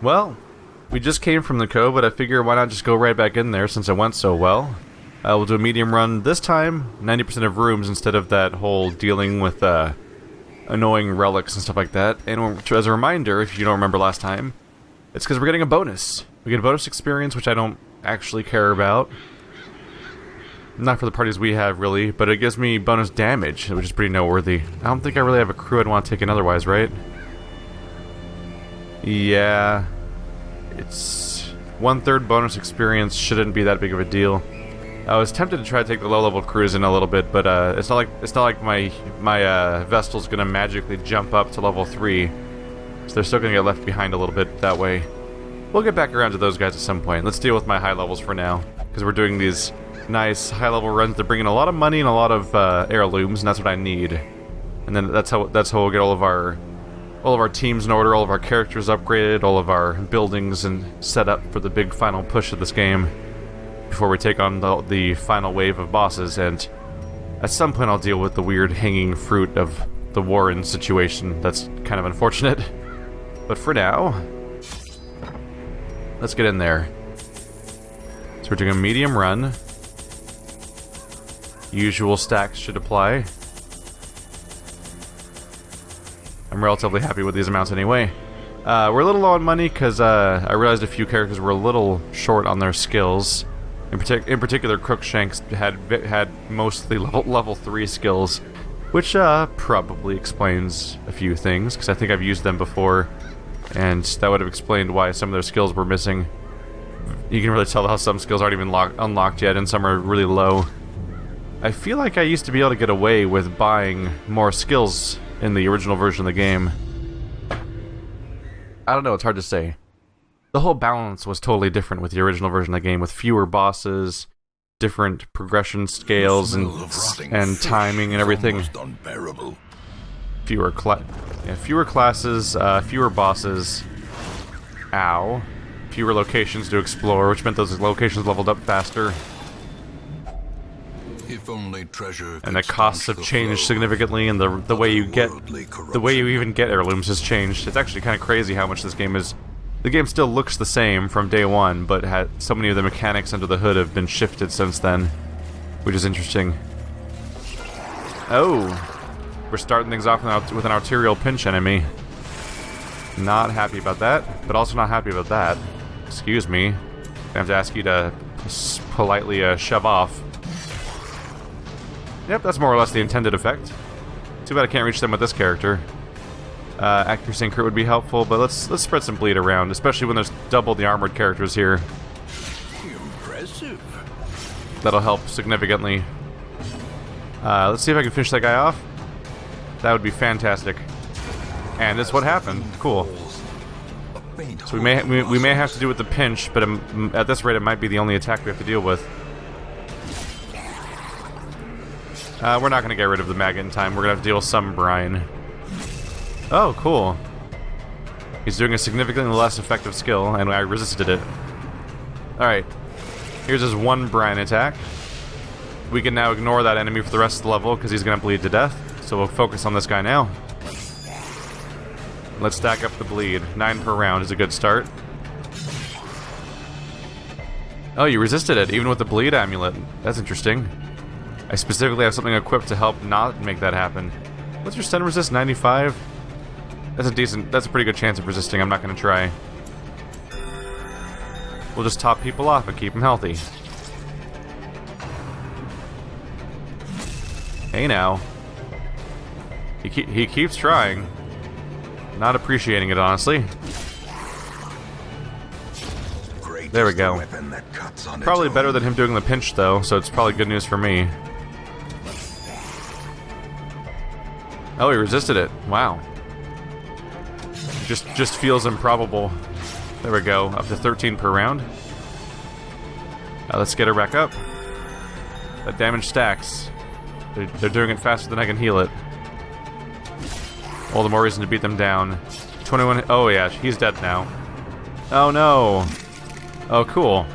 Well, we just came from the cove, but I figure why not just go right back in there since it went so well. We'll do a medium run this time, 90% of rooms instead of that whole dealing with annoying relics and stuff like that. And as a reminder, if you don't remember last time, it's because we're getting a bonus. We get a bonus experience, which I don't actually care about. Not for the parties we have, really, but it gives me bonus damage, which is pretty noteworthy. I don't think I really have a crew I'd want to take in otherwise, right? Yeah. It's 1/3 bonus experience, shouldn't be that big of a deal. I was tempted to try to take the low-level crews in a little bit, but it's not like my Vestal's gonna magically jump up to level 3, so they're still gonna get left behind a little bit that way. We'll get back around to those guys at some point. Let's deal with my high levels for now, because we're doing these nice high-level runs that bring in a lot of money and a lot of heirlooms, and that's what I need. And then that's how we'll get all of our teams in order, all of our characters upgraded, all of our buildings and set up for the big final push of this game before we take on the final wave of bosses. And at some point I'll deal with the weird hanging fruit of the Warren situation. That's kind of unfortunate. But for now, let's get in there. So we're doing a medium run. Usual stacks should apply. I'm relatively happy with these amounts anyway. We're a little low on money because I realized a few characters were a little short on their skills. In particular, Crookshanks had mostly level 3 skills, which probably explains a few things, because I think I've used them before, and that would have explained why some of their skills were missing. You can really tell how some skills aren't even unlocked yet, and some are really low. I feel like I used to be able to get away with buying more skills in the original version of the game. I don't know, it's hard to say. The whole balance was totally different with the original version of the game, with fewer bosses, different progression scales, and timing and everything. Fewer classes, fewer bosses. Ow. Fewer locations to explore, which meant those locations leveled up faster. If only treasure and the costs have changed significantly, and the way you even get heirlooms has changed. It's actually kind of crazy how much this game is. The game still looks the same from day one, but so many of the mechanics under the hood have been shifted since then, which is interesting. Oh, we're starting things off with an arterial pinch enemy. Not happy about that, but also not happy about that. Excuse me. I have to ask you to politely shove off. Yep, that's more or less the intended effect. Too bad I can't reach them with this character. Accuracy and crit would be helpful, but let's spread some bleed around, especially when there's double the armored characters here. Impressive. That'll help significantly. Let's see if I can finish that guy off. That would be fantastic. And that's what happened. Cool. So we may have to do with the pinch, but at this rate it might be the only attack we have to deal with. We're not going to get rid of the maggot in time. We're going to have to deal with some brine. Oh, cool. He's doing a significantly less effective skill, and I resisted it. Alright. Here's his one brine attack. We can now ignore that enemy for the rest of the level, because he's going to bleed to death. So we'll focus on this guy now. Let's stack up the bleed. 9 per round is a good start. Oh, you resisted it, even with the bleed amulet. That's interesting. I specifically have something equipped to help not make that happen. What's your stun resist? 95? That's a pretty good chance of resisting. I'm not going to try. We'll just top people off and keep them healthy. Hey now. He keeps trying. Not appreciating it, honestly. There we go. Probably better than him doing the pinch, though, so it's probably good news for me. Oh, he resisted it. Wow. Just feels improbable. There we go. Up to 13 per round. Let's get her back up. That damage stacks. They're doing it faster than I can heal it. All the more reason to beat them down. 21. Oh yeah, he's dead now. Oh no. Oh cool.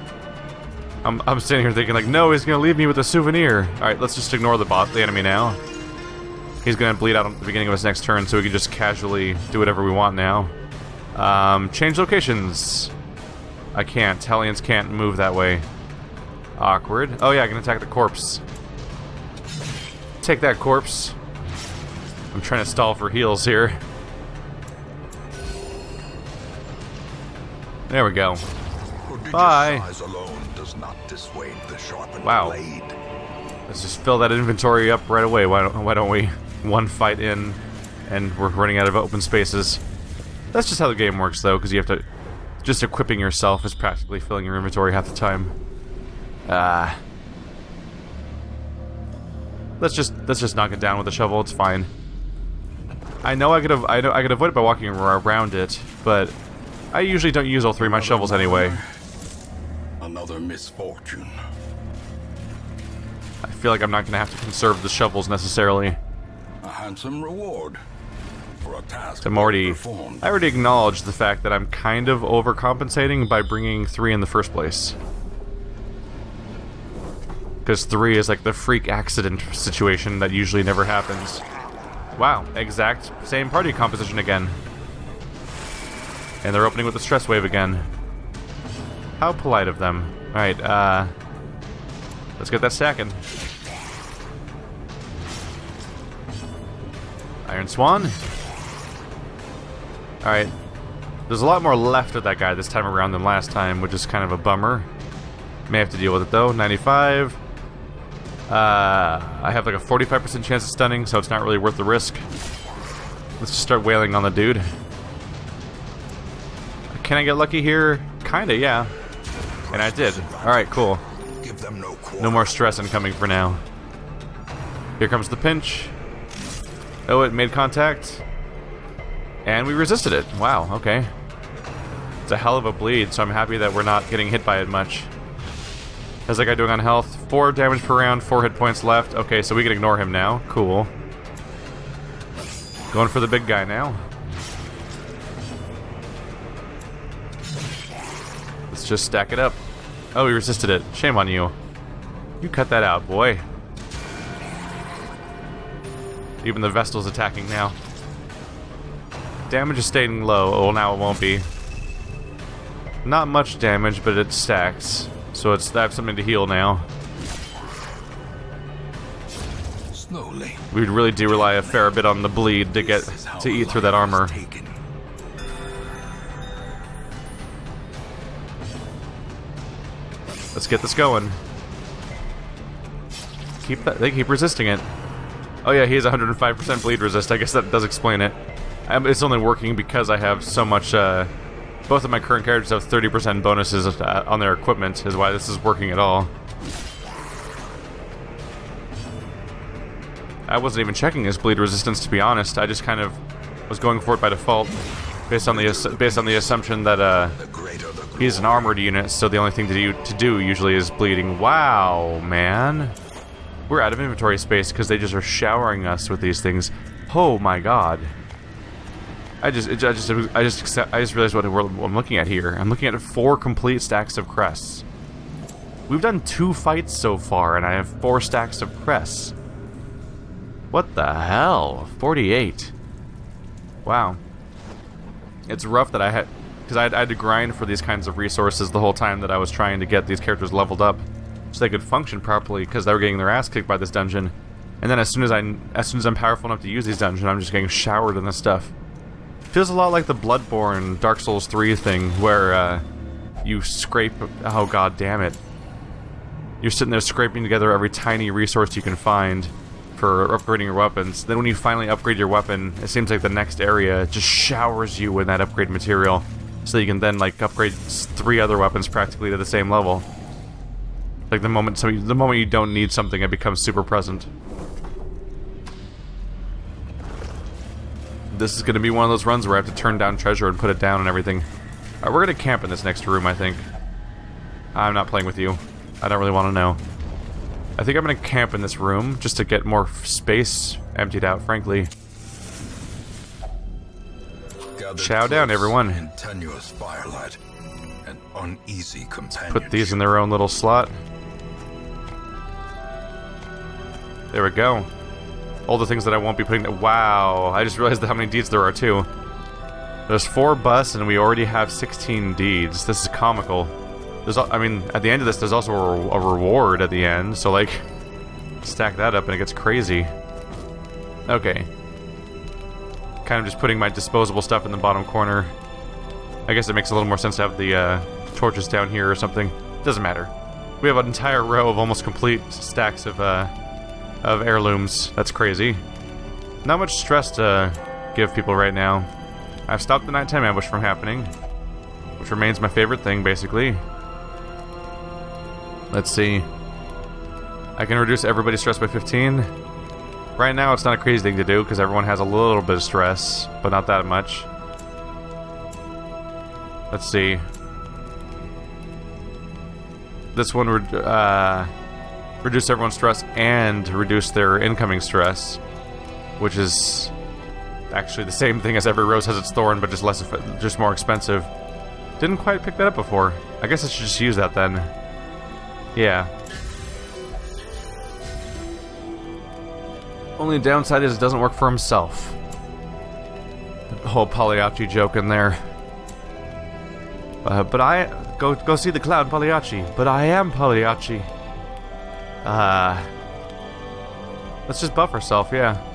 I'm sitting here thinking like, no, he's gonna leave me with a souvenir. All right, let's just ignore the enemy now. He's gonna bleed out at the beginning of his next turn, so we can just casually do whatever we want now. Change locations. I can't. Hellions can't move that way. Awkward. Oh yeah, I can attack the corpse. Take that, corpse. I'm trying to stall for heals here. There we go. Bye. Size alone does not dissuade the sharpened Wow. blade. Let's just fill that inventory up right away. Why don't we? One fight in, and we're running out of open spaces. That's just how the game works, though, because you have to... Just equipping yourself is practically filling your inventory half the time. Let's just knock it down with a shovel. It's fine. I know I could avoid it by walking around it, but I usually don't use all three of my shovels anyway. Another misfortune. I feel like I'm not going to have to conserve the shovels necessarily. A handsome reward for a task I already performed. acknowledged the fact that I'm kind of overcompensating by bringing 3 in the first place. Because 3 is like the freak accident situation that usually never happens. Wow, exact same party composition again. And they're opening with the stress wave again. How polite of them. Alright, let's get that stacking. Iron Swan. Alright. There's a lot more left of that guy this time around than last time, which is kind of a bummer. May have to deal with it though. 95. I have like a 45% chance of stunning, so it's not really worth the risk. Let's just start wailing on the dude. Can I get lucky here? Kinda, yeah. And I did. Alright, cool. Give them no quarter. No more stress incoming for now. Here comes the pinch. Oh, it made contact. And we resisted it. Wow, okay. It's a hell of a bleed, so I'm happy that we're not getting hit by it much. How's that guy doing on health? 4 damage per round, 4 hit points left. Okay, so we can ignore him now. Cool. Going for the big guy now. Let's just stack it up. Oh, he resisted it. Shame on you. You cut that out, boy. Even the Vestal's attacking now. Damage is staying low. Oh, now it won't be. Not much damage, but it stacks. So I have something to heal now. Slowly. We really do rely a fair bit on the bleed to get to eat through that armor. Let's get this going. They keep resisting it. Oh yeah, he has 105% bleed resist. I guess that does explain it. It's only working because I have so much. Both of my current characters have 30% bonuses on their equipment, is why this is working at all. I wasn't even checking his bleed resistance, to be honest. I just kind of was going for it by default, based on the assumption that he's an armored unit, so the only thing to do usually is bleeding. Wow, man, we're out of inventory space because they just are showering us with these things. Oh my god. I just realized what I'm looking at here. I'm looking at 4 complete stacks of crests. We've done 2 fights so far, and I have 4 stacks of crests. What the hell? 48. Wow. It's rough that I had to grind for these kinds of resources the whole time that I was trying to get these characters leveled up, so they could function properly, because they were getting their ass kicked by this dungeon. And then as soon as I'm powerful enough to use these dungeons, I'm just getting showered in this stuff. Feels a lot like the Bloodborne Dark Souls 3 thing, where you scrape... Oh god damn it. You're sitting there scraping together every tiny resource you can find for upgrading your weapons. Then when you finally upgrade your weapon, it seems like the next area just showers you with that upgrade material, so you can then like upgrade 3 other weapons practically to the same level. Like the moment you don't need something, it becomes super present. This is going to be one of those runs where I have to turn down treasure and put it down and everything. Alright, we're going to camp in this next room, I think. I'm not playing with you. I don't really want to know. I think I'm going to camp in this room just to get more space emptied out, frankly. Chow down, everyone. In tenuous firelight, an uneasy Put these in their own little slot. There we go. All the things that I won't be putting... Wow, I just realized how many deeds there are, too. There's 4 busts, and we already have 16 deeds. This is comical. I mean, at the end of this, there's also a reward at the end, so, like, stack that up and it gets crazy. Okay. Kind of just putting my disposable stuff in the bottom corner. I guess it makes a little more sense to have the torches down here or something. Doesn't matter. We have an entire row of almost complete stacks of heirlooms. That's crazy. Not much stress to give people right now. I've stopped the nighttime ambush from happening, which remains my favorite thing, basically. Let's see. I can reduce everybody's stress by 15. Right now, it's not a crazy thing to do, because everyone has a little bit of stress, but not that much. Let's see. This one would reduce everyone's stress and reduce their incoming stress, which is actually the same thing as every rose has its thorn, but just more expensive. Didn't quite pick that up before. I guess I should just use that then. Yeah. Only downside is it doesn't work for himself. The whole Pagliacci joke in there. But I go see the clown Pagliacci. But I am Pagliacci. Let's just buff ourselves, yeah.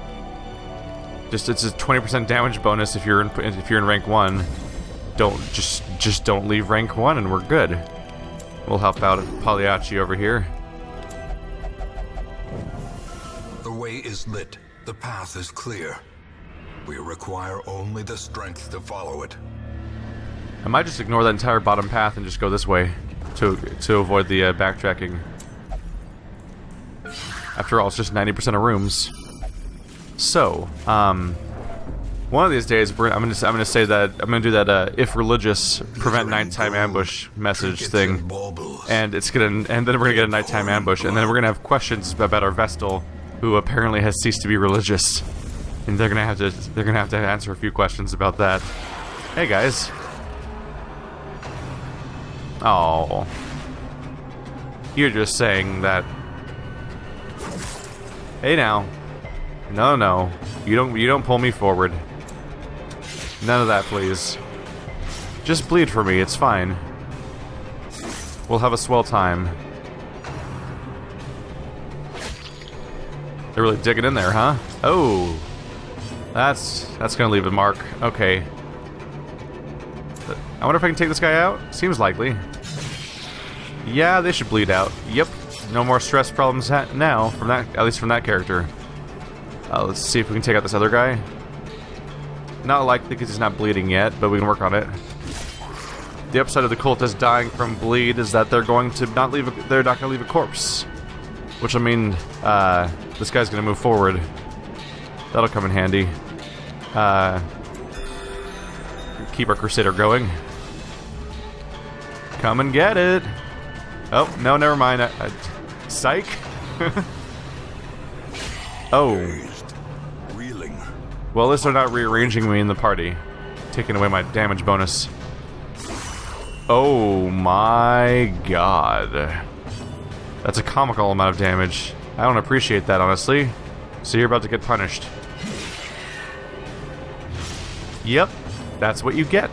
It's a 20% damage bonus if you're in rank 1. Just don't leave rank 1 and we're good. We'll help out Pagliacci over here. The way is lit. The path is clear. We require only the strength to follow it. I might just ignore that entire bottom path and just go this way to avoid the backtracking. After all, it's just 90% of rooms. So, one of these days, I'm gonna do that if religious prevent nighttime ambush message thing, and then we're gonna get a nighttime ambush, and then we're gonna have questions about our Vestal, who apparently has ceased to be religious, and they're gonna have to answer a few questions about that. Hey guys. Oh, you're just saying that. Hey now. No, you don't pull me forward. None of that, please. Just bleed for me, it's fine. We'll have a swell time. They're really digging in there, huh? Oh, that's gonna leave a mark. Okay. I wonder if I can take this guy out. Seems likely. Yeah, they should bleed out. Yep. No more stress problems now from that, at least from that character. Let's see if we can take out this other guy. Not likely because he's not bleeding yet, but we can work on it. The upside of the cultist dying from bleed is that they're not going to leave a corpse, which will mean this guy's going to move forward. That'll come in handy. Keep our Crusader going. Come and get it. Oh no, never mind. Psych. Oh. Well, at least they're not rearranging me in the party, taking away my damage bonus. Oh my god. That's a comical amount of damage. I don't appreciate that, honestly. So you're about to get punished. Yep, that's what you get.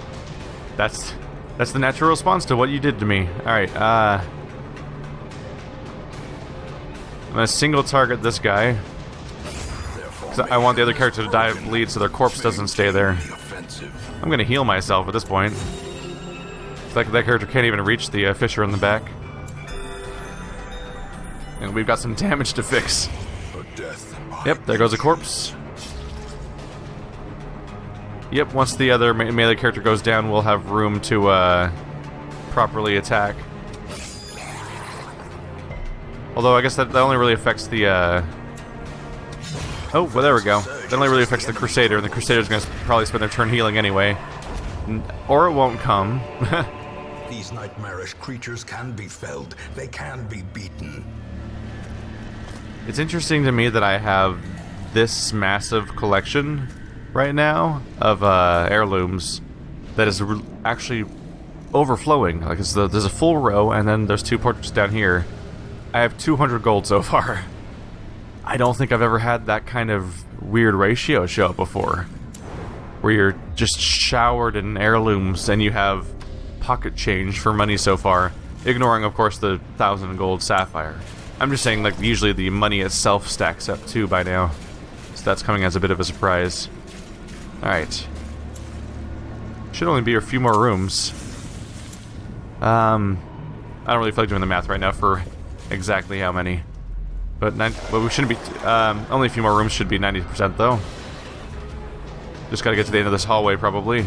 That's the natural response to what you did to me. Alright, I'm gonna single target this guy. Because I want the other character to die of bleed so their corpse doesn't stay there. I'm gonna heal myself at this point. It's like that character can't even reach the fissure in the back. And we've got some damage to fix. Yep, there goes a corpse. Yep, once the other melee character goes down, we'll have room to properly attack. Although I guess that only really affects the oh, well, there we go. That only really affects the Crusader, and the Crusader's gonna probably spend their turn healing anyway. Or it won't come. These nightmarish creatures can be felled. They can be beaten. It's interesting to me that I have this massive collection right now of heirlooms that is actually overflowing. Like there's a full row, and then there's 2 portraits down here. I have 200 gold so far. I don't think I've ever had that kind of weird ratio show up before. where you're just showered in heirlooms and you have pocket change for money so far, ignoring, of course, the 1,000 gold sapphire. I'm just saying, like, usually the money itself stacks up too by now, so that's coming as a bit of a surprise. Alright. Should only be a few more rooms. I don't really feel like doing the math right now for exactly how many. But well, we shouldn't be... only a few more rooms should be 90% though. Just gotta get to the end of this hallway, probably.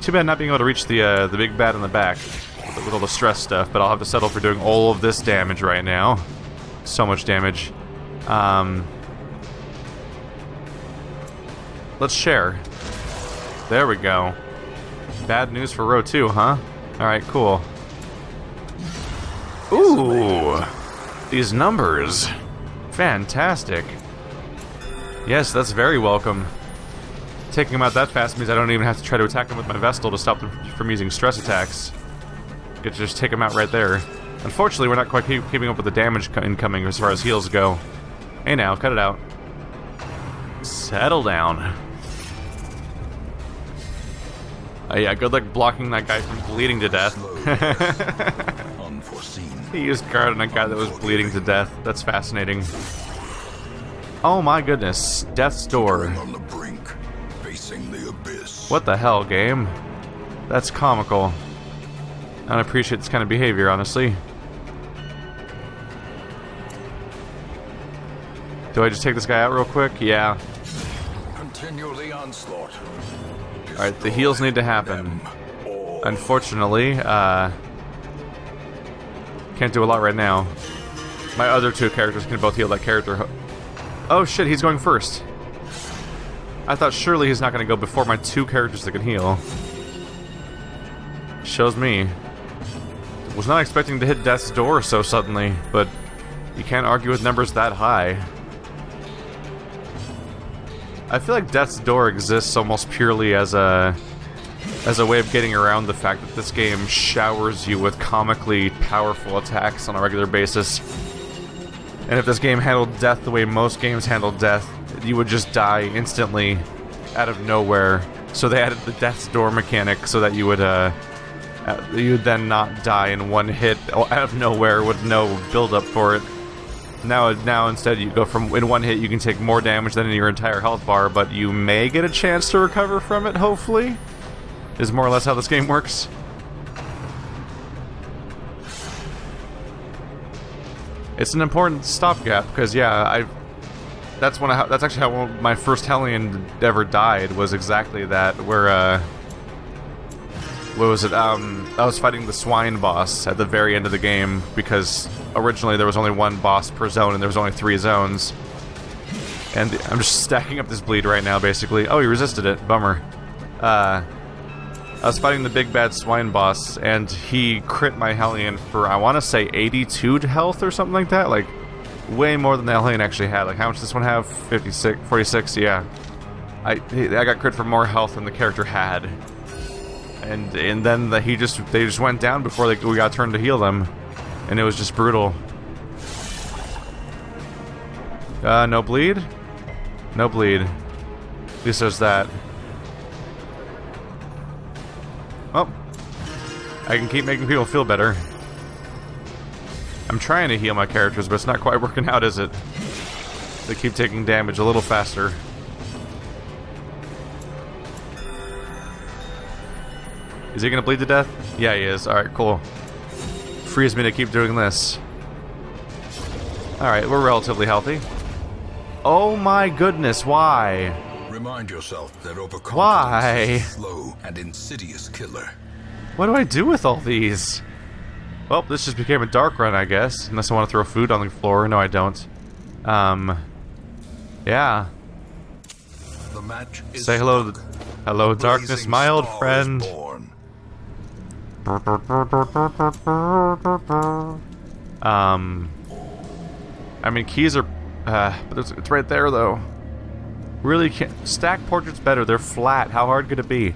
Too bad not being able to reach the big bad in the back with all the stress stuff, but I'll have to settle for doing all of this damage right now. So much damage. Let's share. There we go. Bad news for row 2, huh? Alright, cool. Ooh! These numbers. Fantastic. Yes, that's very welcome. Taking them out that fast means I don't even have to try to attack them with my Vestal to stop them from using stress attacks. Get to just take them out right there. Unfortunately, we're not quite keeping up with the damage incoming as far as heals go. Hey now, cut it out. Settle down. Yeah, good luck blocking that guy from bleeding to death. Unforeseen. He used guard on a guy that was bleeding to death. That's fascinating. Oh my goodness. Death's door. On the brink, facing the abyss. What the hell, game? That's comical. I don't appreciate this kind of behavior, honestly. Do I just take this guy out real quick? Yeah. Continue the onslaught. Alright, the heals need to happen. Unfortunately, can't do a lot right now. My other two characters can both heal that character. Oh shit, he's going first. I thought surely he's not going to go before my two characters that can heal. Shows me. Was not expecting to hit death's door so suddenly, but you can't argue with numbers that high. I feel like death's door exists almost purely as a way of getting around the fact that this game showers you with comically powerful attacks on a regular basis. And if this game handled death the way most games handle death, you would just die instantly out of nowhere. So they added the death's door mechanic so that you would then not die in one hit out of nowhere with no build up for it. Now instead you go from in one hit you can take more damage than in your entire health bar, but you may get a chance to recover from it, hopefully. Is more or less how this game works. It's an important stopgap because yeah, that's actually how my first Hellion ever died, was exactly that, where what was it? I was fighting the swine boss at the very end of the game because originally there was only one boss per zone and there was only 3 zones. And I'm just stacking up this bleed right now, basically. Oh, he resisted it. Bummer. I was fighting the big bad swine boss and he crit my Hellion for, I want to say, 82 health or something like that. Like, way more than the Hellion actually had. Like, how much does this one have? 56, 46, yeah. I got crit for more health than the character had. And then they just went down before we got turned to heal them, and it was just brutal. No bleed? No bleed. At least there's that. Oh, I can keep making people feel better. I'm trying to heal my characters, but it's not quite working out, is it? They keep taking damage a little faster. Is he gonna bleed to death? Yeah, he is. Alright, cool. Frees me to keep doing this. Alright, we're relatively healthy. Oh my goodness, why? Remind yourself that overconfidence Why? is a slow and insidious killer. What do I do with all these? Well, this just became a dark run, I guess. Unless I want to throw food on the floor. No, I don't. Yeah. The match is Say hello to struck. hello, A darkness, blazing my old star is friend. born. I mean, keys are, but it's right there though. Really can't stack portraits better. They're flat. How hard could it be?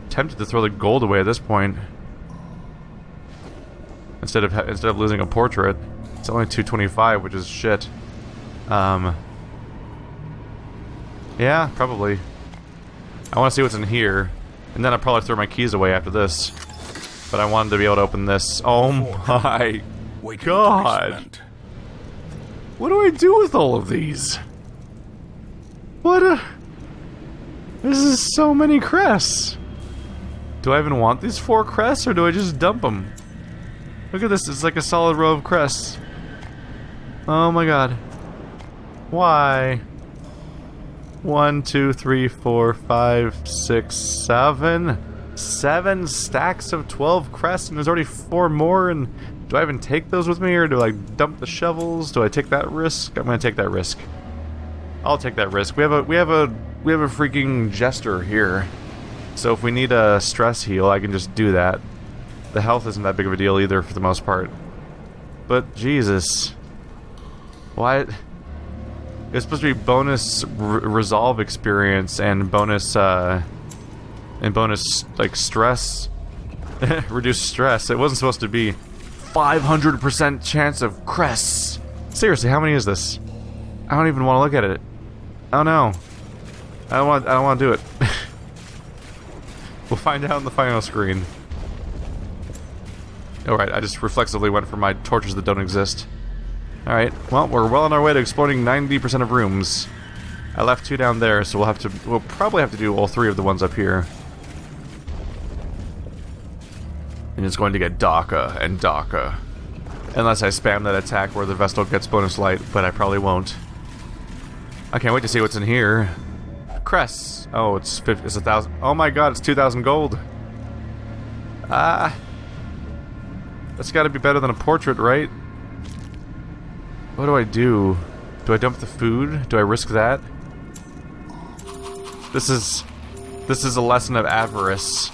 Tempted to throw the gold away at this point. Instead of losing a portrait. It's only 225, which is shit. Yeah, probably. I want to see what's in here. And then I'll probably throw my keys away after this. But I wanted to be able to open this. Oh my god! What do I do with all of these? This is so many crests. Do I even want these 4 crests, or do I just dump them? Look at this, it's like a solid row of crests. Oh my god. Why? 1, 2, 3, 4, 5, 6, 7. 7 stacks of 12 crests, and there's already 4 more, and do I even take those with me, or do I dump the shovels? Do I take that risk? I'm gonna take that risk. I'll take that risk. We have a freaking jester here. So if we need a stress heal, I can just do that. The health isn't that big of a deal either for the most part. But Jesus. Why? It's supposed to be bonus resolve experience and bonus like stress, reduced stress. It wasn't supposed to be 500% chance of crests. Seriously, how many is this? I don't even want to look at it. Oh no, I don't want to do it. We'll find out on the final screen. All right, I just reflexively went for my torches that don't exist. Alright, well, we're well on our way to exploring 90% of rooms. I left 2 down there, so we'll probably have to do all 3 of the ones up here. And it's going to get darker and darker. Unless I spam that attack where the Vestal gets bonus light, but I probably won't. I can't wait to see what's in here. Crests. Oh, it's 1,000. Oh my god, it's 2,000 gold. That's gotta be better than a portrait, right? What do I do? Do I dump the food? Do I risk that? This is a lesson of avarice.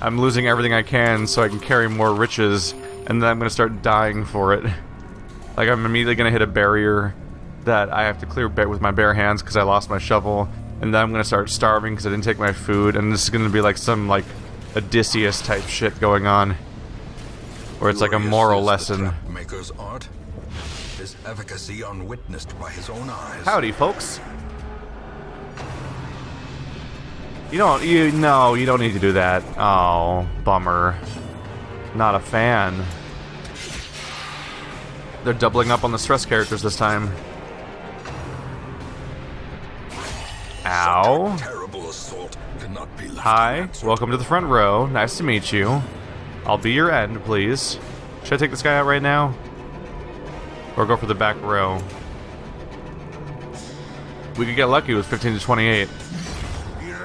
I'm losing everything I can so I can carry more riches, and then I'm gonna start dying for it. Like, I'm immediately gonna hit a barrier that I have to clear with my bare hands because I lost my shovel, and then I'm gonna start starving because I didn't take my food, and this is gonna be like some, like, Odysseus type shit going on. Where it's like a moral lesson. Maker's art. His efficacy unwitnessed by his own eyes. Howdy, folks. You don't need to do that. Oh, bummer. Not a fan. They're doubling up on the stress characters this time. Ow. Terrible assault cannot be left. Hi, welcome to the front row. Nice to meet you. I'll be your end, please. Should I take this guy out right now? Or go for the back row? We could get lucky with 15 to 28.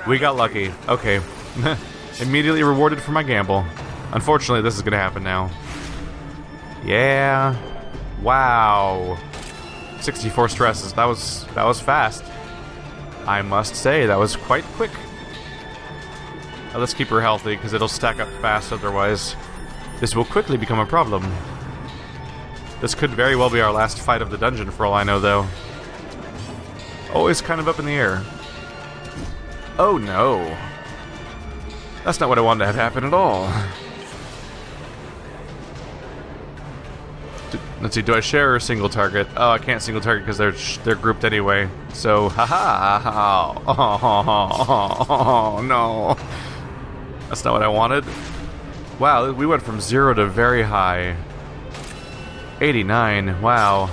We got lucky. Okay. Immediately rewarded for my gamble. Unfortunately, this is gonna happen now. Yeah. Wow. 64 stresses. That was fast. I must say, that was quite quick. Let's keep her healthy, because it'll stack up fast otherwise. This will quickly become a problem. This could very well be our last fight of the dungeon, for all I know, though. Always kind of up in the air. Oh no. That's not what I wanted to have happen at all. Let's see, do I share or single target? Oh, I can't single target because they're grouped anyway. So, haha. Oh, no. That's not what I wanted. Wow, we went from 0 to very high. 89, wow.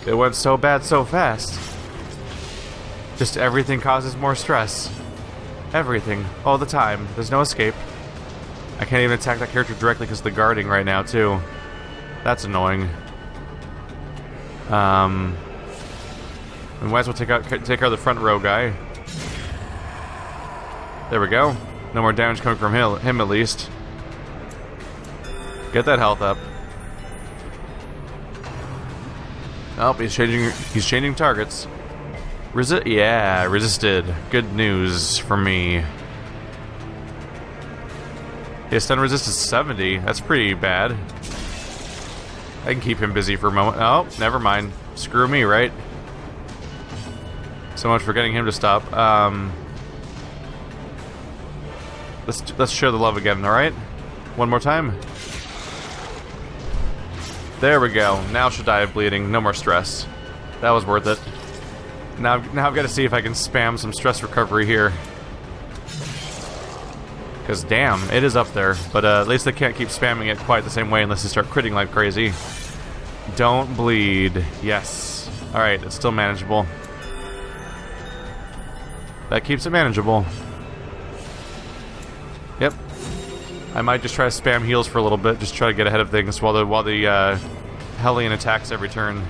It went so bad so fast. Just everything causes more stress. Everything, all the time. There's no escape. I can't even attack that character directly because of the guarding right now, too. That's annoying. We might as well take care of the front row guy. There we go. No more damage coming from him at least. Get that health up. Oh, he's changing targets. Yeah, resisted. Good news for me. His stun resist is 70. That's pretty bad. I can keep him busy for a moment. Oh, never mind. Screw me, right? So much for getting him to stop. Let's share the love again, alright? One more time. There we go. Now she'll die of bleeding. No more stress. That was worth it. Now I've got to see if I can spam some stress recovery here. Because damn, it is up there. But at least they can't keep spamming it quite the same way unless they start critting like crazy. Don't bleed. Yes. Alright, it's still manageable. That keeps it manageable. Yep. I might just try to spam heals for a little bit, just try to get ahead of things while the Hellion attacks every turn.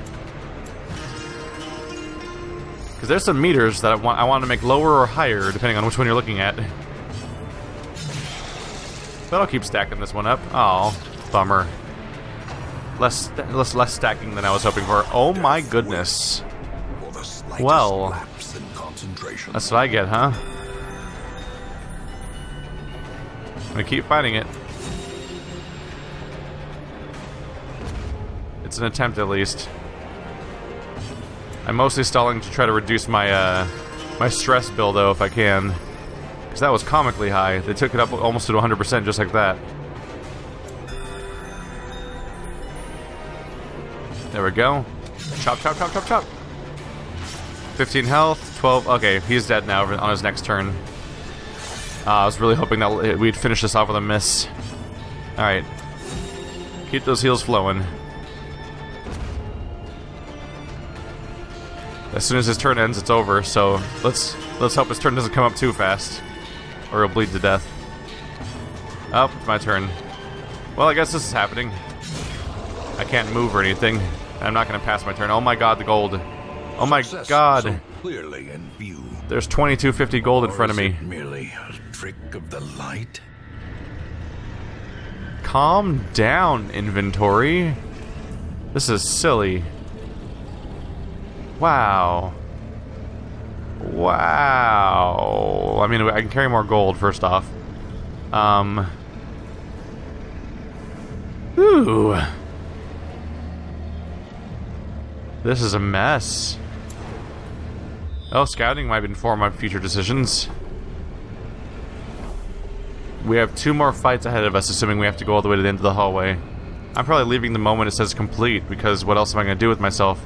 Because there's some meters that I want to make lower or higher, depending on which one you're looking at. But I'll keep stacking this one up. Oh, bummer. Less stacking than I was hoping for. Oh my goodness. Well, that's what I get, huh? I'm gonna keep fighting it. It's an attempt, at least. I'm mostly stalling to try to reduce my my stress bill, though, if I can, because that was comically high. They took it up almost to 100% just like that. There we go. Chop, chop, chop, chop, chop. 15 health, 12. Okay, he's dead now on his next turn. I was really hoping that we'd finish this off with a miss. Alright. Keep those heals flowing. As soon as his turn ends, it's over, so let's hope his turn doesn't come up too fast. Or he'll bleed to death. Oh, it's my turn. Well, I guess this is happening. I can't move or anything. I'm not going to pass my turn. Oh my god, the gold. Oh my god. So clearly in view. There's 2250 gold in front of Or is me. it merely a trick of the light? Calm down, inventory. This is silly. Wow. Wow. I mean, I can carry more gold, first off. Ooh. This is a mess. Oh, scouting might inform my future decisions. We have 2 more fights ahead of us, assuming we have to go all the way to the end of the hallway. I'm probably leaving the moment it says complete, because what else am I going to do with myself?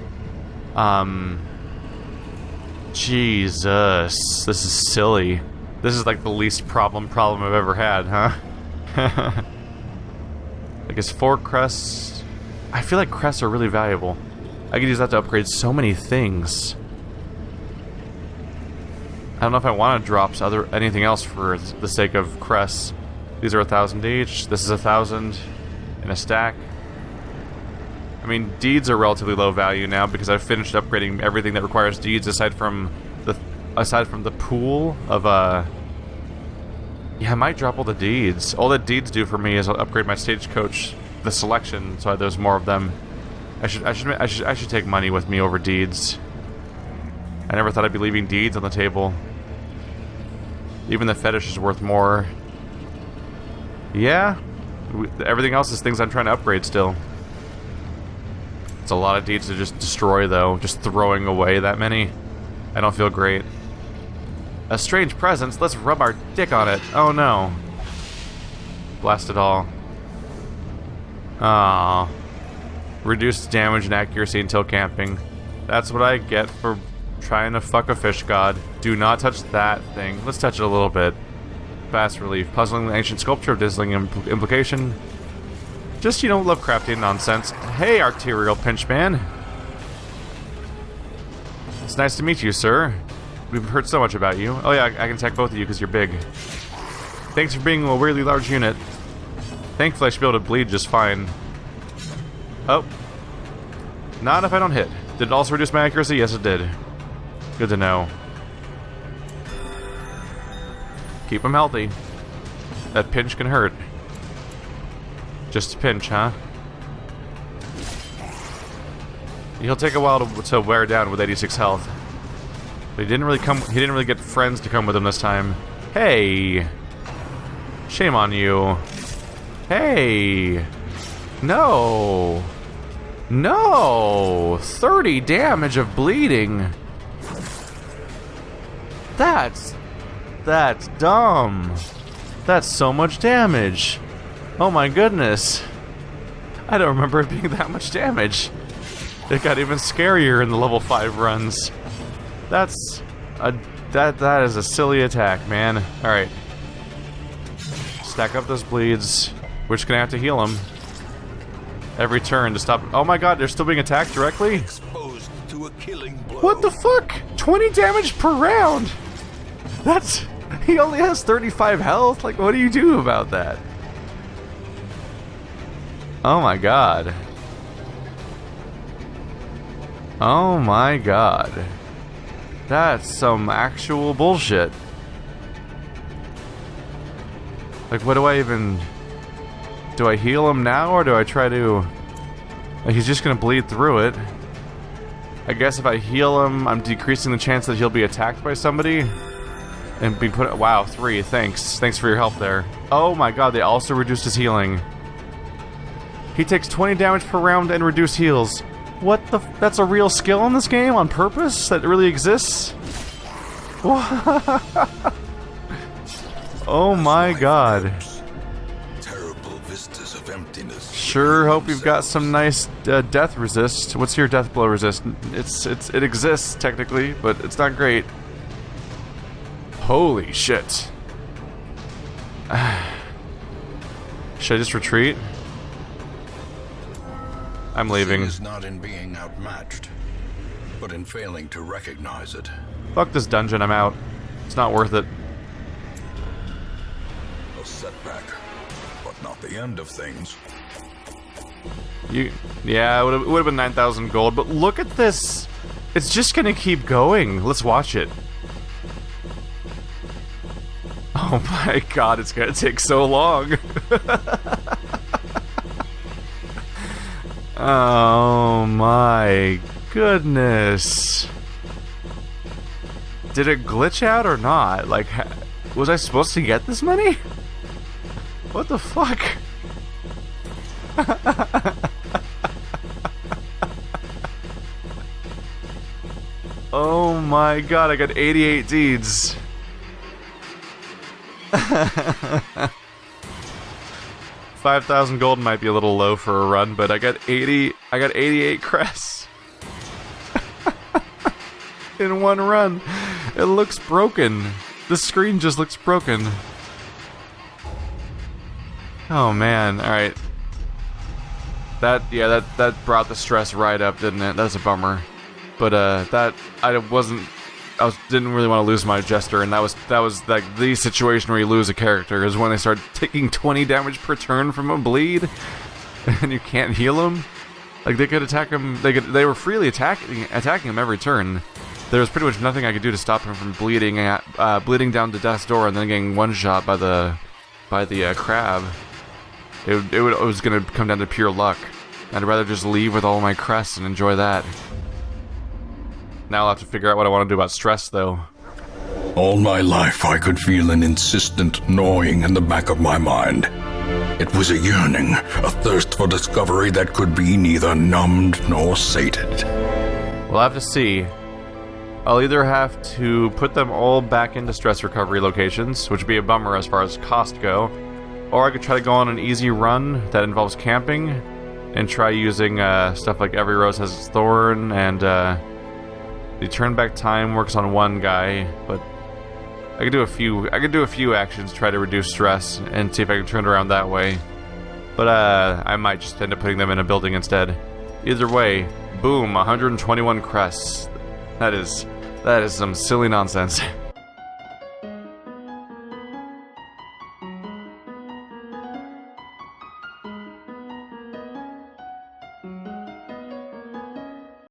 Jesus. This is silly. This is like the least problem I've ever had, huh? I guess 4 crests. I feel like crests are really valuable. I could use that to upgrade so many things. I don't know if I want to drop anything else for the sake of crests. These are 1,000 each. This is 1,000 in a stack. I mean, deeds are relatively low value now because I've finished upgrading everything that requires deeds aside from the pool of yeah, I might drop all the deeds. All that deeds do for me is I'll upgrade my stagecoach, the selection, so there's more of them. I should take money with me over deeds. I never thought I'd be leaving deeds on the table. Even the fetish is worth more. Yeah, everything else is things I'm trying to upgrade still. It's a lot of deeds to just destroy, though. Just throwing away that many. I don't feel great. A strange presence. Let's rub our dick on it. Oh no. Blast it all. Aww. Reduced damage and accuracy until camping. That's what I get for trying to fuck a fish god. Do not touch that thing. Let's touch it a little bit. Fast relief. Puzzling ancient sculpture of dazzling implication. Just, you know, Lovecraftian nonsense. Hey, arterial pinchman. It's nice to meet you, sir. We've heard so much about you. Oh yeah, I can attack both of you because you're big. Thanks for being a weirdly large unit. Thankfully I should be able to bleed just fine. Oh. Not if I don't hit. Did it also reduce my accuracy? Yes, it did. Good to know. Keep him healthy. That pinch can hurt. Just a pinch, huh? He'll take a while to wear down with 86 health. But he didn't really get friends to come with him this time. Hey! Shame on you. Hey! No! No! 30 damage of bleeding! That's dumb. That's so much damage. Oh my goodness. I don't remember it being that much damage. It got even scarier in the level 5 runs. That is a silly attack, man. Alright. Stack up those bleeds. We're just gonna have to heal them every turn to stop. Oh my god, they're still being attacked directly? Exposed to a killing blow. What the fuck? 20 damage per round! That's... He only has 35 health? Like, what do you do about that? Oh my god. Oh my god. That's some actual bullshit. Like, what do I even... Do I heal him now, or do I try to... Like, he's just gonna bleed through it. I guess if I heal him, I'm decreasing the chance that he'll be attacked by somebody. And be put... Wow, 3, thanks. Thanks for your help there. Oh my god, they also reduced his healing. He takes 20 damage per round and reduced heals. What the... That's a real skill in this game on purpose? That really exists? Oh my god. Terrible vistas of emptiness. Sure hope you've got some nice death resist. What's your death blow resist? It exists technically, but it's not great. Holy shit. Should I just retreat? I'm leaving. Sin is not in being outmatched, but in failing to recognize it. Fuck this dungeon, I'm out. It's not worth it. A setback, but not the end of things. Yeah, it would have been 9,000 gold, but look at this! It's just gonna keep going. Let's watch it. Oh my god, it's gonna take so long. Oh my goodness. Did it glitch out or not? Like, was I supposed to get this many? What the fuck? Oh my god, I got 88 deeds. 5,000 gold might be a little low for a run, but I got 88 crests. In one run. It looks broken. The screen just looks broken. Oh man, alright. That brought the stress right up, didn't it? That's a bummer. But didn't really want to lose my jester, and that was like the situation where you lose a character is when they start taking 20 damage per turn from a bleed, and you can't heal them. Like, they could attack him. They were freely attacking him every turn. There was pretty much nothing I could do to stop him from bleeding down to death's door and then getting one shot by the crab. It was gonna come down to pure luck. I'd rather just leave with all my crests and enjoy that. Now I'll have to figure out what I want to do about stress, though. All my life I could feel an insistent gnawing in the back of my mind. It was a yearning, a thirst for discovery that could be neither numbed nor sated. We'll have to see. I'll either have to put them all back into stress recovery locations, which would be a bummer as far as cost go, or I could try to go on an easy run that involves camping, and try using stuff like Every Rose Has Its Thorn, and the turn back time works on one guy, but I could do a few actions to try to reduce stress and see if I can turn it around that way. But I might just end up putting them in a building instead. Either way, boom, 121 crests. That is some silly nonsense.